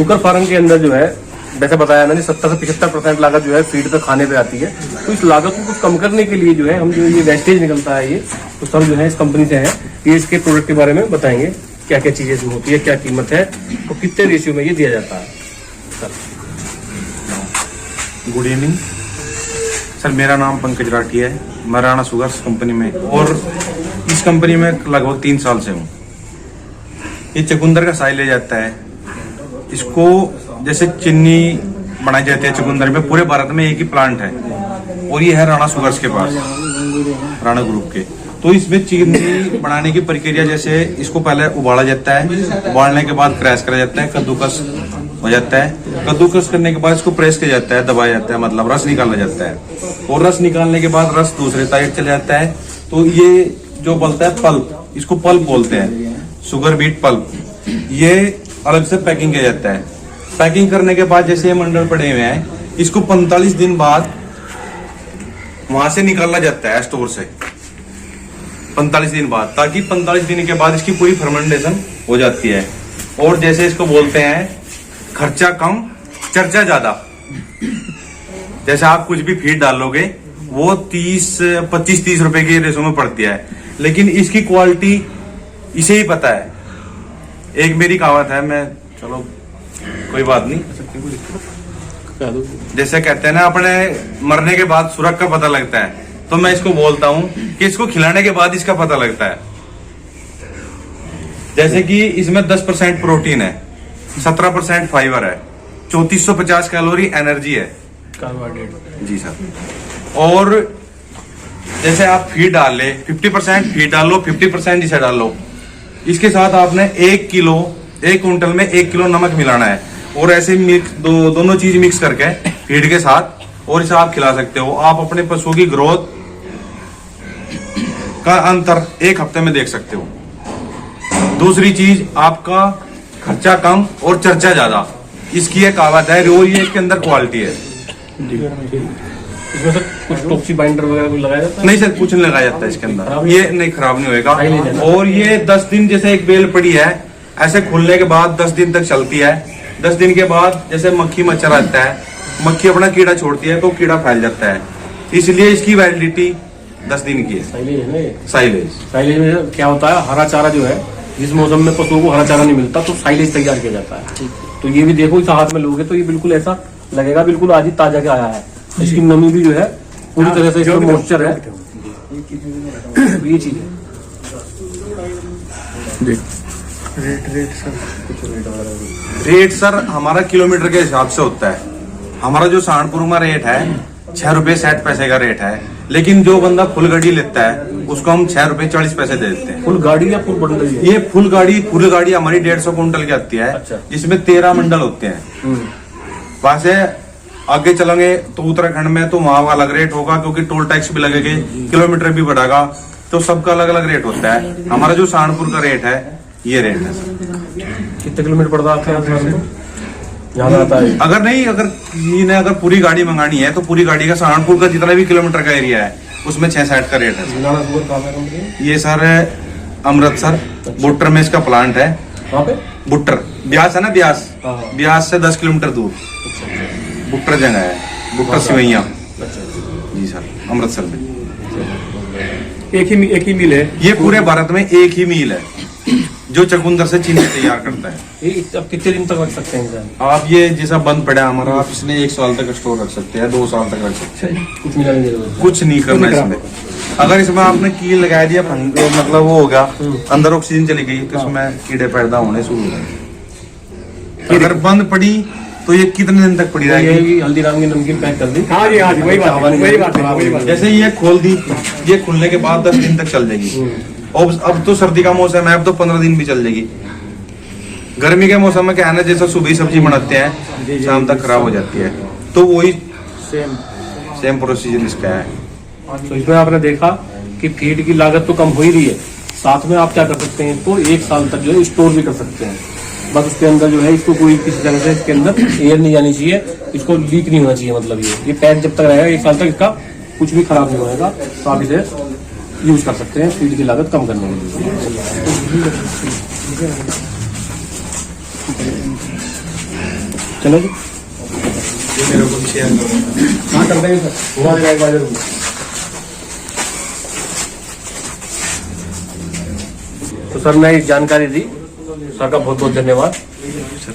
Sugar farm के अंदर जो है वैसे बताया मैंने 70 से 75% लागत जो है फीड पे खाने पे आती है। तो इस लागत को कुछ कम करने के लिए जो है हम जो ये वेस्टेज निकलता है ये तो सब जो है इस कंपनी से है, ये इसके प्रोडक्ट के बारे में बताएंगे क्या क्या चीजें इसमें होती है, क्या कीमत है और कितने रेशियो में ये दिया जाता है। सर गुड इवनिंग सर, मेरा नाम पंकज राठी है। मैं राणा शुगर्स कंपनी में और इस कंपनी में लगभग 3 साल से हूँ। ये चुकंदर का साइलेज जाता है, इसको जैसे चीनी बनाई जाती है चुकंदर में, पूरे भारत में एक ही प्लांट है और ये है राणा शुगर्स के पास, राणा ग्रुप के। तो इसमें चीनी बनाने की प्रक्रिया जैसे इसको पहले उबाला जाता है, उबालने के बाद क्रैश करा जाता है, कद्दूकस हो जाता है। कद्दूकस करने के बाद इसको प्रेस किया जाता है, दबाया जाता है, मतलब रस निकाला जाता है और रस निकालने के बाद रस दूसरे साइड चले जाता है। तो ये जो बोलता है पल्प, इसको पल्प बोलते हैं, शुगर बीट पल्प। ये अलग से पैकिंग किया जाता है। पैकिंग करने के बाद जैसे ये मंडल पड़े हुए हैं, इसको 45 दिन बाद वहां से निकाला जाता है स्टोर से, 45 दिन बाद, ताकि 45 दिन के बाद इसकी पूरी फर्मेंटेशन हो जाती है। और जैसे इसको बोलते हैं खर्चा कम चर्चा ज्यादा। जैसे आप कुछ भी फीड डालोगे वो 25-30 रुपए के रेशो में पड़ती है, लेकिन इसकी क्वालिटी इसे ही पता है। एक मेरी कहावत है, मैं चलो कोई बात नहीं, जैसे कहते हैं ना अपने मरने के बाद सुरग का पता लगता है, तो मैं इसको बोलता हूं कि इसको खिलाने के बाद इसका पता लगता है। जैसे कि इसमें 10% प्रोटीन है, 17% फाइबर है, 3450 कैलोरी एनर्जी है, कार्बोहाइड्रेट जी सर। और जैसे आप फीड डाल ले, 50% फीड डालो, 50% इसे डालो। इसके साथ आपने 1 क्विंटल में 1 किलो नमक मिलाना है और ऐसे मिक्स दोनों चीज मिक्स करके फीड के साथ, और इसे आप खिला सकते हो। आप अपने पशुओं की ग्रोथ का अंतर 1 हफ्ते में देख सकते हो। दूसरी चीज, आपका खर्चा कम और चर्चा ज्यादा, इसकी एक कहावत है और ये इसके अंदर क्वालिटी है। इसमें सर कुछ टॉक्सी बाइंडर वगैरह कुछ लगाया जाता है? नहीं सर, कुछ नहीं लगाया जाता है इसके अंदर, ये नहीं खराब नहीं होएगा। और ये 10 दिन जैसे एक बेल पड़ी है, ऐसे खुलने के बाद 10 दिन तक चलती है। 10 दिन के बाद जैसे मक्खी मच्छर आता है, मक्खी अपना कीड़ा छोड़ती है तो कीड़ा फैल जाता है, इसलिए इसकी वैलिडिटी 10 दिन की है। साइलेज में क्या होता है, हरा चारा जो है, जिस मौसम में पशुओं को हरा चारा नहीं मिलता तो साइलेज तैयार किया जाता है। तो ये भी देखो, इस हाथ में लोगे तो ये बिल्कुल ऐसा लगेगा बिल्कुल आज ही ताजा के आया है। इसकी नमी भी जो है पूरी तरह से, इसमें मॉइस्चर है। ये चीज रेट सर हमारा किलोमीटर के हिसाब से होता है। हमारा जो सहारनपुर में रेट है 6 रुपए 60 पैसे का रेट है, लेकिन जो बंदा फुल गाड़ी लेता है उसको हम 6 रुपए 40 पैसे दे देते हैं। फुल गाड़ी या फुल बंडल? ये फुल गाड़ी हमारी 150 कुंटल की आती है। अच्छा। जिसमें 13 मंडल होते हैं। वहां से आगे चलेंगे तो उत्तराखंड में तो वहां का अलग रेट होगा, क्योंकि टोल टैक्स भी लगेगा, किलोमीटर भी बढ़ेगा, तो सबका अलग अलग रेट होता है। हमारा जो सहारनपुर का रेट है ये रेट है सर। कितने किलोमीटर पड़ता है आपके यहाँ आता है? अगर किसी ने अगर पूरी गाड़ी मंगानी है तो पूरी गाड़ी का सहारनपुर का जितना भी किलोमीटर का एरिया है उसमें 660 का रेट है। ये सर अमृतसर बुट्टर में इसका प्लांट है। वहाँ पे बुट्टर ब्यास है ना, ब्यास से 10 किलोमीटर दूर बुट्टर जगह है, बुट्टर सिवैया जी सर, अमृतसर में। एक ही मिल है ये पूरे भारत में एक ही मिल है जो चुकंदर से चीनी तैयार करता है। ये अब कितने दिन तक रख सकते हैं आप? ये जैसा बंद पड़ा हमारा, आप इसमें 1 साल तक स्टोर रख सकते हैं, 2 साल तक रख सकते हैं। कुछ मिलाने की जरूरत नहीं, कुछ नहीं करना इसमें। अगर इसमें आपने कील लगा दिया, मतलब वो हो गया, अंदर ऑक्सीजन चली गई तो इसमें कीड़े पैदा होने शुरू हो गए। अगर बंद पड़ी तो ये कितने दिन तक पड़ी रहेगी? हल्दीराम की नमकीन पैक कर दी। हाँ जी वही बात। जैसे ये खोल दी, ये खुलने के बाद 10 दिन तक चल जाएगी। और अब तो सर्दी का मौसम है, अब तो 15 दिन भी चल जाएगी। गर्मी के मौसम में क्या है ना, जैसा सुबह सब्जी बनाते हैं शाम तक खराब हो जाती है, तो वही सेम प्रोसीजर इसका है। तो इसमें आपने देखा कि फीड की लागत तो कम हो ही रही है, साथ में आप क्या कर सकते हैं, तो 1 साल तक जो है स्टोर भी कर सकते हैं। बस उसके अंदर जो है इसको कोई किसी तरह से इसके अंदर एयर नहीं जानी चाहिए, इसको लीक नहीं होना चाहिए। मतलब ये पैक जब तक रहेगा 1 साल तक इसका कुछ भी खराब नहीं होगा, तो आप इसे यूज कर सकते हैं फीड की लागत कम करने के लिए। चलो जी ये मेरे को शेयर करो। हाँ कर देंगे सर, घुमा देगा एक बार जरूर। तो सर ने जानकारी दी, सर का बहुत बहुत धन्यवाद। सर